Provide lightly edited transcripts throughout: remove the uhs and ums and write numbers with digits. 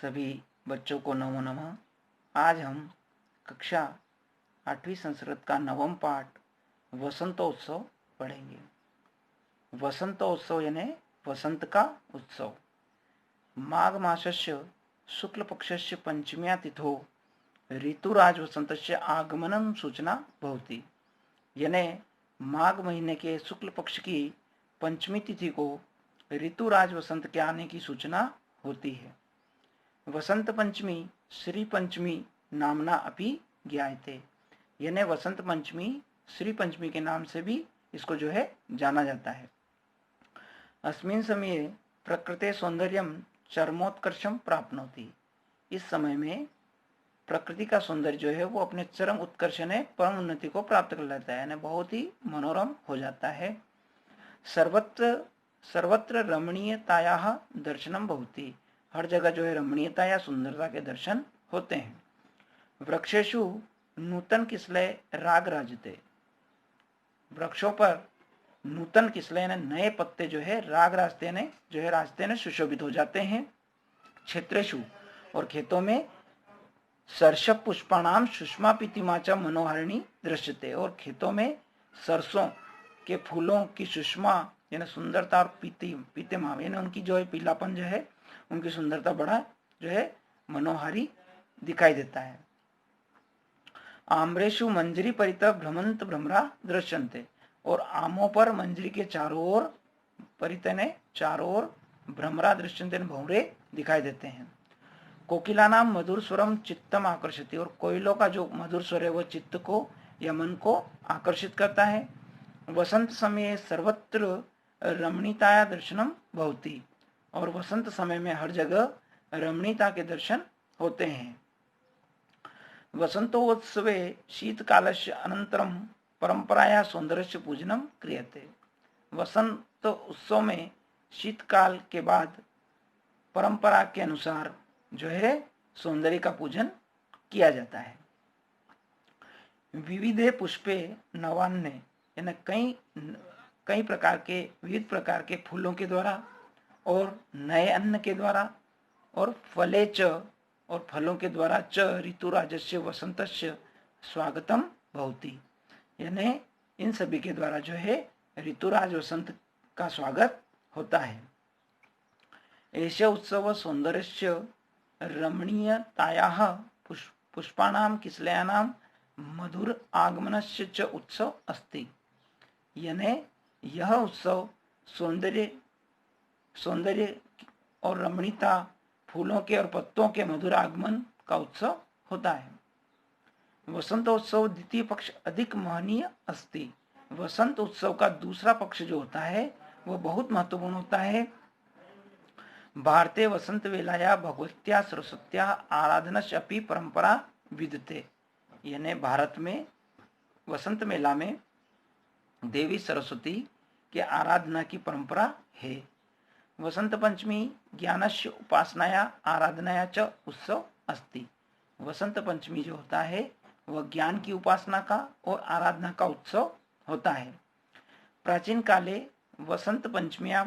सभी बच्चों को नमो नमः। आज हम कक्षा 8वीं संस्कृत का नवम पाठ वसंतोत्सव पढ़ेंगे। वसंतोत्सव यानी वसंत का उत्सव। माघ मासस्य शुक्ल पक्षस्य पंचम्या तिथौ ऋतुराज वसंतस्य आगमनं सूचना भवति। यानी माघ महीने के शुक्ल पक्ष की पंचमी तिथि को ऋतुराज वसंत के आने की सूचना होती है। वसंत पंचमी श्री पंचमी नामना अपि ज्ञायते। यानी वसंत पंचमी श्री पंचमी के नाम से भी इसको जाना जाता है। अस्मिन् समये प्रकृते सौंदर्यम चरमोत्कर्षम प्राप्नोति। इस समय में प्रकृति का सौंदर्य वो अपने चरम उत्कर्ष ने परम उन्नति को प्राप्त कर लेता है, यानी बहुत ही मनोरम हो जाता है। सर्वत्र रमणीयतायाः दर्शनम भवति। हर जगह रमणीयता या सुंदरता के दर्शन होते हैं। वृक्षेषु नूतन किसलय राग राजते। वृक्षों पर नूतन किसलय यानी नए पत्ते राग रास्ते ने रास्ते ने सुशोभित हो जाते हैं। क्षेत्रेषु और खेतों में सरसप पुष्पाणाम सुषमा पीतिमाचा मनोहारिणी दृश्यते। और खेतों में सरसों के फूलों की सुषमा यानी सुंदरता और पीतिमा यानी उनकी पीलापन उनकी सुंदरता बड़ा मनोहारी दिखाई देता है। आम्रेशु मंजरी परितः भ्रमंत भ्रमरा दृश्यन्ते। और आमों पर मंजरी के चारों ओर परितः ने चारों ओर भ्रमरा दृश्यन्ते भंवरे दिखाई देते हैं। कोकिला नाम मधुर स्वरम चित्तम आकर्षति। और कोयलों का जो मधुर स्वर है वो चित्त को या मन को आकर्षित करता है। वसंत समय सर्वत्र रमणीयताया दर्शनम भवति। और वसंत समय में हर जगह रमणीयता के दर्शन होते हैं। वसंतोत्सवे शीतकालस्य अनंतरम परंपराया सौंदर्यस्य पूजनम क्रियते। वसंत उत्सव में शीतकाल के बाद परंपरा के अनुसार सौंदर्य का पूजन किया जाता है। विविधे पुष्पे नवान्ने यानी कई प्रकार के विविध प्रकार के फूलों के द्वारा और नए अन्न के द्वारा और फले च और फलों के द्वारा च ऋतुराजस्य वसंतस्य स्वागतम भवति। यानी इन सभी के द्वारा ऋतुराज वसंत का स्वागत होता है। एष उत्सव सौंदर्यस्य रमणीयतायाः पुष्पाणां किसलयानां मधुर आगमनस्य च उत्सव अस्ति। यानी यह उत्सव सौंदर्य और रमणीयता, फूलों के और पत्तों के मधुर आगमन का उत्सव होता है। वसंतोत्सव द्वितीय पक्ष अधिक महनीय अस्ति। वसंत उत्सव का दूसरा पक्ष जो होता है वो बहुत महत्वपूर्ण होता है। भारते वसंत वेलाया भगवत्या सरस्वत्या आराधनस्य अपि परंपरा विद्यते। यानी भारत में वसंत मेला में देवी सरस्वती के आराधना की परंपरा है। वसंत पंचमी ज्ञानस्य उपासनाया आराधनाया च उत्सव अस्ति। वसंत पंचमी जो होता है वह ज्ञान की उपासना का और आराधना का उत्सव होता है। प्राचीन काले वसंत पंचम्यां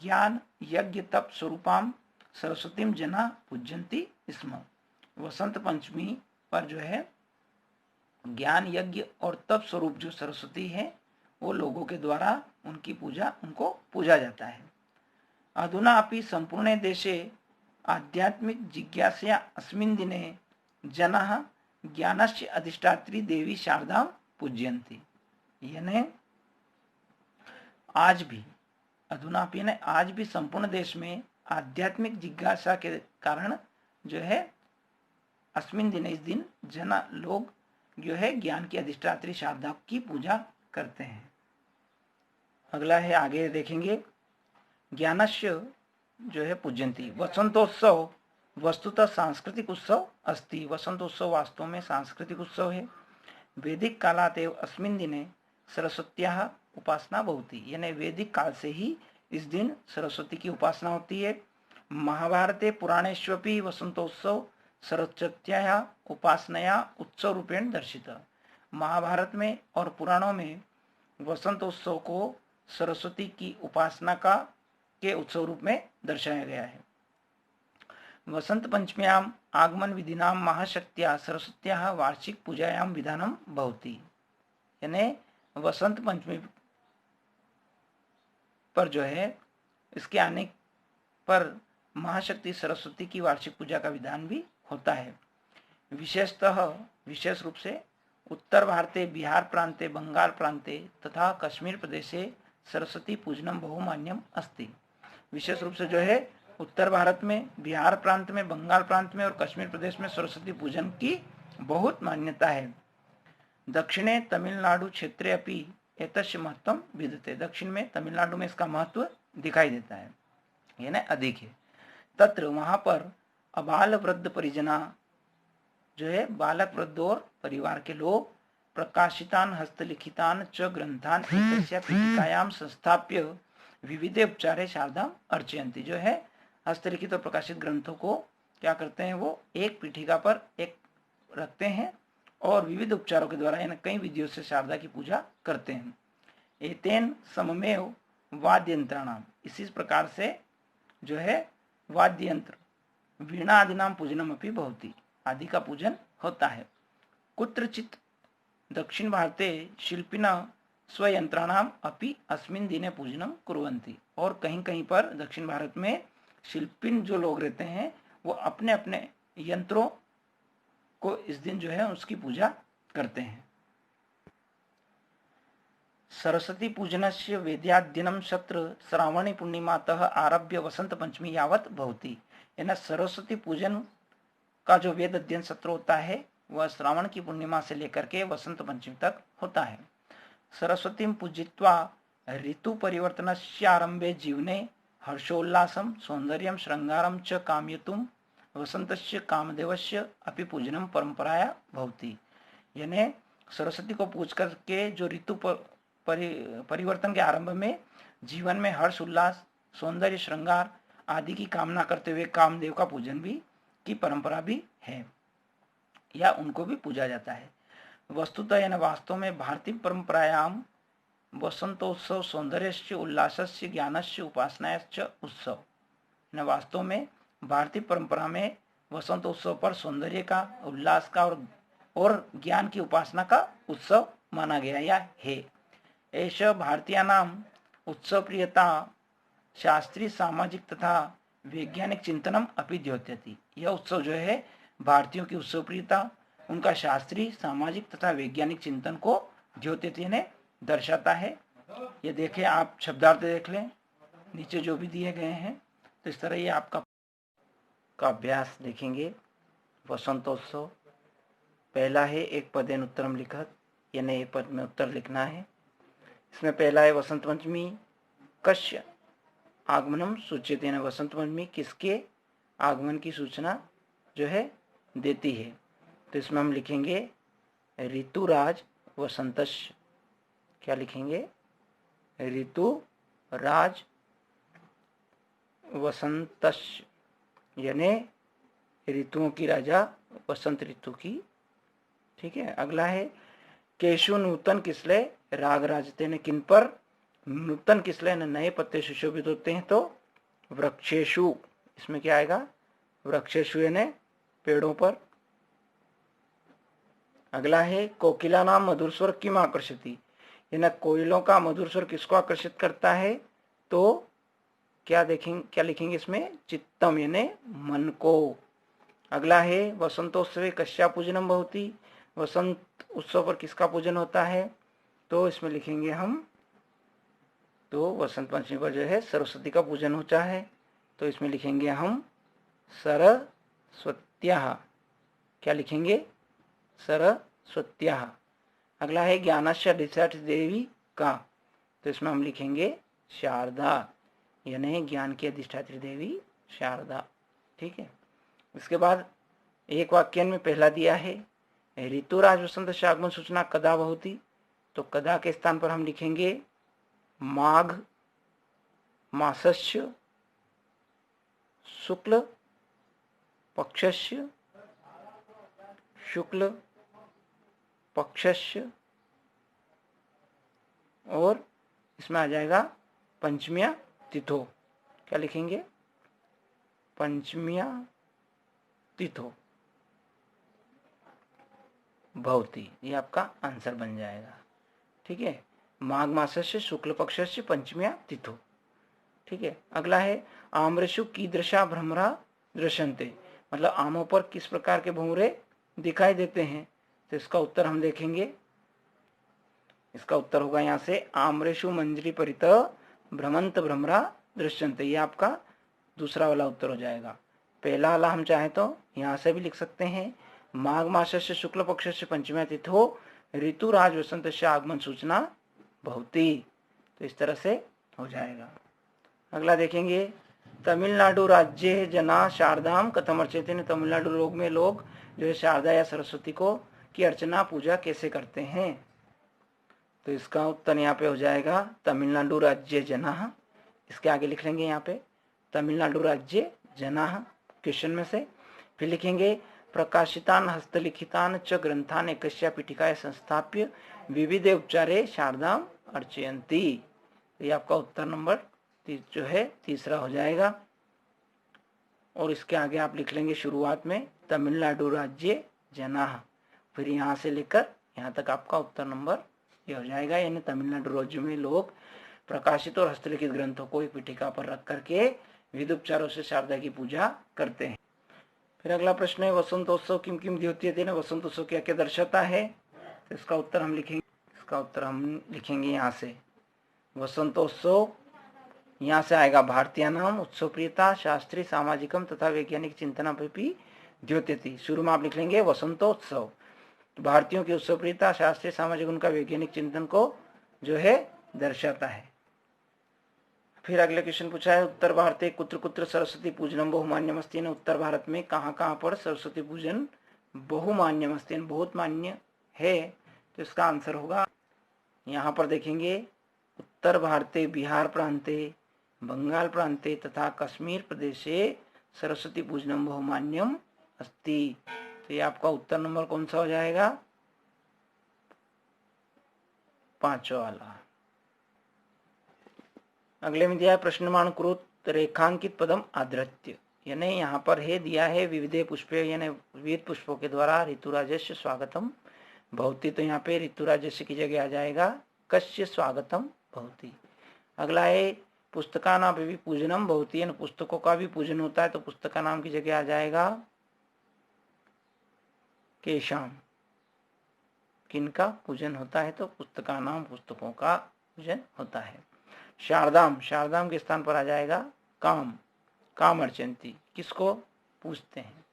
ज्ञान यज्ञ तप स्वरूपाम सरस्वतीम जना पूज्यन्ति स्म। वसंत पंचमी पर ज्ञान यज्ञ और तप स्वरूप जो सरस्वती है वो लोगों के द्वारा उनको पूजा जाता है। अधुना अपि संपूर्णे देशे आध्यात्मिक जिज्ञासया अस्मिन् दिने जनाः ज्ञानस्य अधिष्ठात्री देवी शारदां पूजयन्ति। यानी आज भी आज भी संपूर्ण देश में आध्यात्मिक जिज्ञासा के कारण अस्मिन् दिन इस दिन लोग ज्ञान की अधिष्ठात्री शारदा की पूजा करते हैं। अगला है, आगे देखेंगे, ज्ञानस्य पूजयन्ति। वसंतोत्सव वस्तुतः सांस्कृतिक उत्सव अस्ति। वसंतोत्सव वास्तव में सांस्कृतिक उत्सव है। वैदिक कालात एव अस्मिन् दिने सरस्वत्याः उपासना भवति। यानी वैदिक काल से ही इस दिन सरस्वती की उपासना होती है। महाभारते पुराणेष्वपि वसंतोत्सव सरस्वत्याः उपासनया उत्सव रूपेण दर्शितः। महाभारत में और पुराणों में वसंतोत्सव को सरस्वती की उपासना के उत्सव रूप में दर्शाया गया है। वसंत पंचम्याम आगमन विधिनाम महाशक्त्या सरस्वत्या वार्षिक पूजायाम विधानम भवति। यानी वसंत पंचमी पर जो है इसके आने पर महाशक्ति सरस्वती की वार्षिक पूजा का विधान भी होता है। विशेष रूप से उत्तर भारते, बिहार प्रांते, बंगाल प्रांते तथा कश्मीर प्रदेशे सरस्वती पूजनम बहुमान्यम अस्ति। विशेष रूप से जो है उत्तर भारत में, बिहार प्रांत में, बंगाल प्रांत में और कश्मीर प्रदेश में सरस्वती पूजन की बहुत मान्यता है। दक्षिणे तमिलनाडु क्षेत्रे अपि एतस्य महत्वम विद्यते। दक्षिण में तमिलनाडु में इसका महत्व दिखाई देता है, यानी अधिक है। तत्र वहां पर अबाल वृद्ध परिजना जो है बालक, वृद्ध और परिवार के लोग प्रकाशितान हस्तलिखितान च ग्रंथान एकस्या पीठिकायाम संस्थाप्य विविध उपचारे शारदाम अर्चयन्ति। जो है हस्तलिखित और प्रकाशित ग्रंथों को क्या करते हैं, वो एक पीठिका पर एक रखते हैं और विविध उपचारों के द्वारा यानी कई विधियों से शारदा की पूजा करते हैं। एतेन सममेव वाद्य यंत्राणाम, इसी प्रकार से जो है वाद्य यंत्र वीणा आदि नाम पूजनम अपि भवति, आदि का पूजन होता है। कुत्रचित दक्षिण भारते शिल्पिना स्वयंत्राणाम अपि अस्मिन् दिने पूजनम कुर्वन्ति। और कहीं कहीं पर दक्षिण भारत में शिल्पिन जो लोग रहते हैं वो अपने अपने यंत्रों को इस दिन जो है उसकी पूजा करते हैं। सरस्वती पूजनस्य वेद्यादिनं सत्र श्रावणी पूर्णिमातः आरभ्य वसंत पंचमी यावत भवति। यानी सरस्वती पूजन का जो वेद अध्ययन सत्र होता है वह श्रावण की पूर्णिमा से लेकर के वसंत पंचमी तक होता है। सरस्वती पूजित्वा ऋतु परिवर्तनस्य आरंभे जीवने हर्षोल्लासम सौंदर्यम श्रृंगारम च कामयितुम वसंतस्य कामदेवस्य अपि पूजनम परंपराया भवति। यानी सरस्वती को पूज करके जो ऋतु परिवर्तन के आरंभ में जीवन में हर्ष उल्लास, सौंदर्य, श्रृंगार आदि की कामना करते हुए कामदेव का पूजन भी की परंपरा भी है या उनको भी पूजा जाता है। वस्तुतः यानी वास्तव में भारतीय परंपरायाम वसंतोत्सव सौंदर्यस्य उल्लासस्य ज्ञानस्य उपासनाश्च उत्सव। वास्तव में भारतीय परंपरा में वसंतोत्सव पर सौंदर्य का, उल्लास का और ज्ञान की उपासना का उत्सव माना गया या है। ऐसा भारतीयानाम उत्सव प्रियता शास्त्रीय, सामाजिक तथा वैज्ञानिक चिंतनम अपि द्योत्यति। यह उत्सव जो है भारतीयों की उत्सव प्रियता, उनका शास्त्रीय, सामाजिक तथा वैज्ञानिक चिंतन को द्योत्यति ने दर्शाता है। ये देखें, आप शब्दार्थ देख लें नीचे जो भी दिए गए हैं, तो इस तरह ये आपका का अभ्यास देखेंगे। वसंतोत्सव पहला है एक पदेन उत्तरम लिखत, यानी एक पद में उत्तर लिखना है। इसमें पहला है वसंत पंचमी कस्य आगमनम सूचित, यानी वसंत पंचमी किसके आगमन की सूचना जो है देती है। तो इसमें हम लिखेंगे ऋतुराज वसंतस्य। क्या लिखेंगे? ऋतुराज वसंतस्य, यानी ऋतुओं की राजा वसंत ऋतु की। ठीक है। अगला है केशु नूतन किसले राग राजते, ने किन पर नूतन किसले ने नए पत्ते सुशोभित होते हैं, तो वृक्षेशु। इसमें क्या आएगा? वृक्षेशु यानी पेड़ों पर। अगला है कोकिला नाम मधुर स्वर किम आकर्षति, यानी कोयलों का मधुर स्वर किसको आकर्षित करता है, तो क्या लिखेंगे इसमें? चित्तम, यानी मन को। अगला है वसंतोत्सवे कस्या पूजनम भवति, वसंत उत्सव पर किसका पूजन होता है, तो इसमें लिखेंगे हम, तो वसंत पंचमी पर जो है सरस्वती का पूजन होता है, तो इसमें लिखेंगे हम सरस्वत्याः। क्या लिखेंगे? सरस्वत्याः। अगला है ज्ञानस्य अधिष्ठात्री देवी का, तो इसमें हम लिखेंगे शारदा, यानी ज्ञान की अधिष्ठात्री देवी शारदा। ठीक है। इसके बाद एक वाक्य में पहला दिया है ऋतुराज वसंत आगमन सूचना कदा भवति, तो कदा के स्थान पर हम लिखेंगे माघ मासस्य शुक्ल पक्षस्य और इसमें आ जाएगा पंचम्या तिथो। क्या लिखेंगे? पंचम्या तिथो भवति, ये आपका आंसर बन जाएगा। ठीक है, माघ मास से शुक्ल पक्ष से पंचम्या तिथो। ठीक है, अगला है आम्रेषु कीदृशा भ्रमरा दृश्यन्ते, मतलब आमों पर किस प्रकार के भंवरे दिखाई देते हैं। तो इसका उत्तर हम देखेंगे। इसका उत्तर होगा यहाँ से आम्रेषु मंजरी परित भ्रमंत भ्रमरा दृश्यन्ते, ये आपका दूसरा वाला उत्तर हो जाएगा। पहला वाला हम चाहे तो यहाँ से भी लिख सकते हैं, माघ मास से शुक्ल पक्ष से पंचम्या तिथो ऋतुराज वसंत से आगमन सूचना भवति, तो इस तरह से हो जाएगा। अगला देखेंगे, तमिलनाडु राज्य जना शारदाम कथम अर्चते, तमिलनाडु लोग में लोग जो है शारदा या सरस्वती को की अर्चना पूजा कैसे करते हैं। तो इसका उत्तर यहाँ पे हो जाएगा तमिलनाडु राज्य जना, इसके आगे लिख लेंगे यहाँ पे तमिलनाडु राज्य जना क्वेश्चन में से। फिर लिखेंगे प्रकाशितान हस्तलिखितान च ग्रंथान एकस्या पीठिकाय संस्थाप्य विविधे उपचारे शारदाम अर्चयन्ति, ये आपका उत्तर नंबर जो है तीसरा हो जाएगा। और इसके आगे आप लिख लेंगे शुरुआत में तमिलनाडु राज्य जना, फिर यहाँ से लेकर यहाँ तक आपका उत्तर नंबर ये हो जाएगा, यानी तमिलनाडु राज्य में लोग प्रकाशित और हस्तलिखित ग्रंथों को एक पीठिका पर रख करके विधि उपचारों से शारदा की पूजा करते हैं। फिर अगला प्रश्न है वसंतोत्सव किम किम द्योत्यते, वसंतोत्सव क्या क्या दर्शाता है। तो इसका उत्तर हम लिखेंगे यहाँ से वसंतोत्सव, यहाँ से आएगा भारतीय नाम उत्सव प्रियता शास्त्रीय सामाजिकम तथा वैज्ञानिक चिंतना भी द्योत्यति। शुरू में आप लिख लेंगे वसंतोत्सव, भारतीयों की उत्सव प्रियता शास्त्रीय सामाजिक उनका वैज्ञानिक चिंतन को जो है दर्शाता है। फिर अगले क्वेश्चन पूछा है उत्तर भारत कुत्र कुत्र सरस्वती पूजनम बहुमान्यमस्ति, उत्तर भारत में कहाँ कहाँ पर सरस्वती पूजन बहुमान्यमस्ति बहुत मान्य है। तो इसका आंसर होगा यहाँ पर देखेंगे उत्तर भारते बिहार प्रांते बंगाल प्रांते तथा कश्मीर प्रदेशे सरस्वती पूजनम बहुमान्यम अस्ति, तो ये आपका उत्तर नंबर कौन सा हो जाएगा, पांचवा वाला। अगले में दिया है प्रश्नमान कृत रेखांकित पदम आदृत्य, यानी यहाँ पर है दिया है विविधे पुष्पे, यानी विविध पुष्पों के द्वारा ऋतुराजस्य स्वागतम भवति, तो यहाँ पे ऋतुराजस्य की जगह आ जाएगा कस्य स्वागतम भवति। अगला है पुस्तका नाम भी पूजनम भवति, यानी पुस्तकों का भी पूजन होता है, तो पुस्तका नाम की जगह आ जाएगा केशाम, किनका पूजन होता है, तो पुस्तका नाम पुस्तकों का पूजन होता है। शारदाम, शारदाम के स्थान पर आ जाएगा काम, काम अर्चंती, किसको पूजते हैं।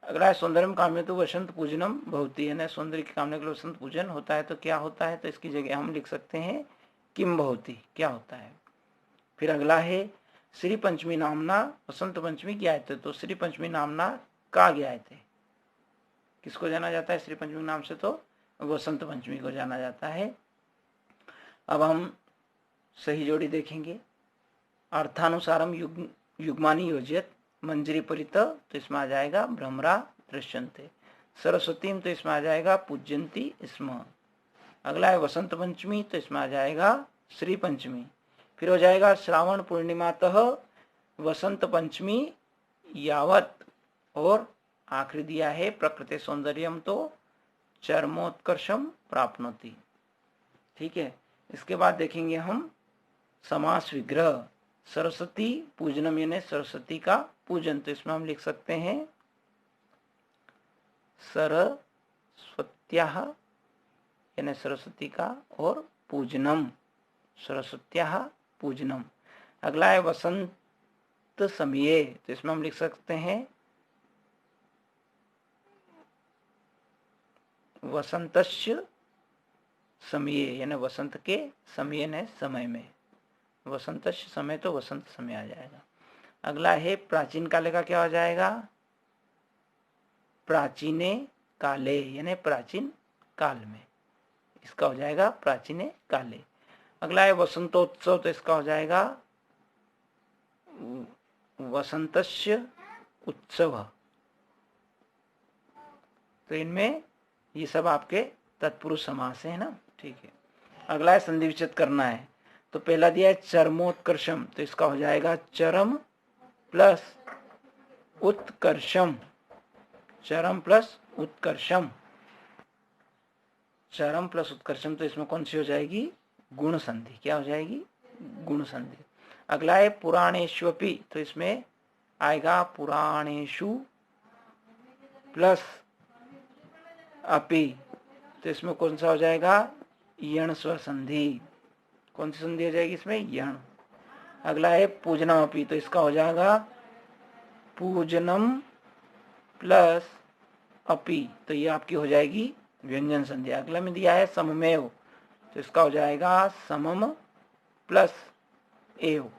अगला है सौंदर्यम काम्य तो वसंत पूजनम भवति, यानी सौंदर्य की कामना के लिए वसंत पूजन होता है, तो क्या होता है, तो इसकी जगह हम लिख सकते हैं किम भवति, क्या होता है। फिर अगला है श्री पंचमी नामना वसंत पंचमी ज्ञायते, तो श्री पंचमी नामना का ज्ञायते, किसको जाना जाता है श्री पंचमी नाम से, तो वसंत पंचमी को जाना जाता है। अब हम सही जोड़ी देखेंगे, अर्थानुसारम युग्मानी योजित मंजरी परित, तो इसमें आ जाएगा भ्रमरा दृश्यन्ते, सरस्वती तो इसमें आ जाएगा पूज्यंती स्म। अगला है वसंत पंचमी, तो इसमें आ जाएगा श्री पंचमी। फिर हो जाएगा श्रावण पूर्णिमातः वसंत पंचमी यावत, और आखिरी दिया है प्रकृति सौंदर्यम तो चरमोत्कर्षम प्राप्नोति। ठीक है, इसके बाद देखेंगे हम समास विग्रह, सरस्वती पूजनम यानी सरस्वती का पूजन, तो इसमें हम लिख सकते हैं सरस्वत्याः यानी सरस्वती का, और पूजनम सरस्वत्याः पूजनम। अगला है वसंत समये, तो इसमें हम लिख सकते हैं वसंतस्य समये, यानी वसंत के समय ने समय में, वसंतस्य समय तो वसंत समय आ जाएगा। अगला है प्राचीन काले का, क्या हो जाएगा प्राचीने काले, यानी प्राचीन काल में, इसका हो जाएगा प्राचीने काले। अगला है वसंतोत्सव, तो इसका हो जाएगा वसंतस्य उत्सव, तो इनमें ये सब आपके तत्पुरुष समास है ना। ठीक है, अगला है संधि विच्छेद करना है, तो पहला दिया है चरमोत्कर्षम, तो इसका हो जाएगा चरम प्लस उत्कर्षम, चरम प्लस उत्कर्षम, चरम प्लस उत्कर्षम, तो इसमें कौन सी हो जाएगी? गुण संधि। क्या हो जाएगी? गुण संधि। अगला है पुराणेष्वपि, तो इसमें आएगा पुराणेषु प्लस अपि, तो इसमें कौन सा हो जाएगा? यण स्वर संधि। कौन सी संधि हो जाएगी इसमें? यण। अगला है पूजनम अपि, तो इसका हो जाएगा पूजनम प्लस अपि, तो ये आपकी हो जाएगी व्यंजन संधि। अगला में दिया है सममेव, तो इसका हो जाएगा समम प्लस एव,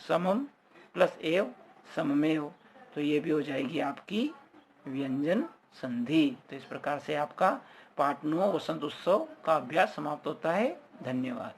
समम प्लस एव सममेव, तो ये भी हो जाएगी आपकी व्यंजन संधि। तो इस प्रकार से आपका पाठ 9 वसंत उत्सव का अभ्यास समाप्त होता है। धन्यवाद।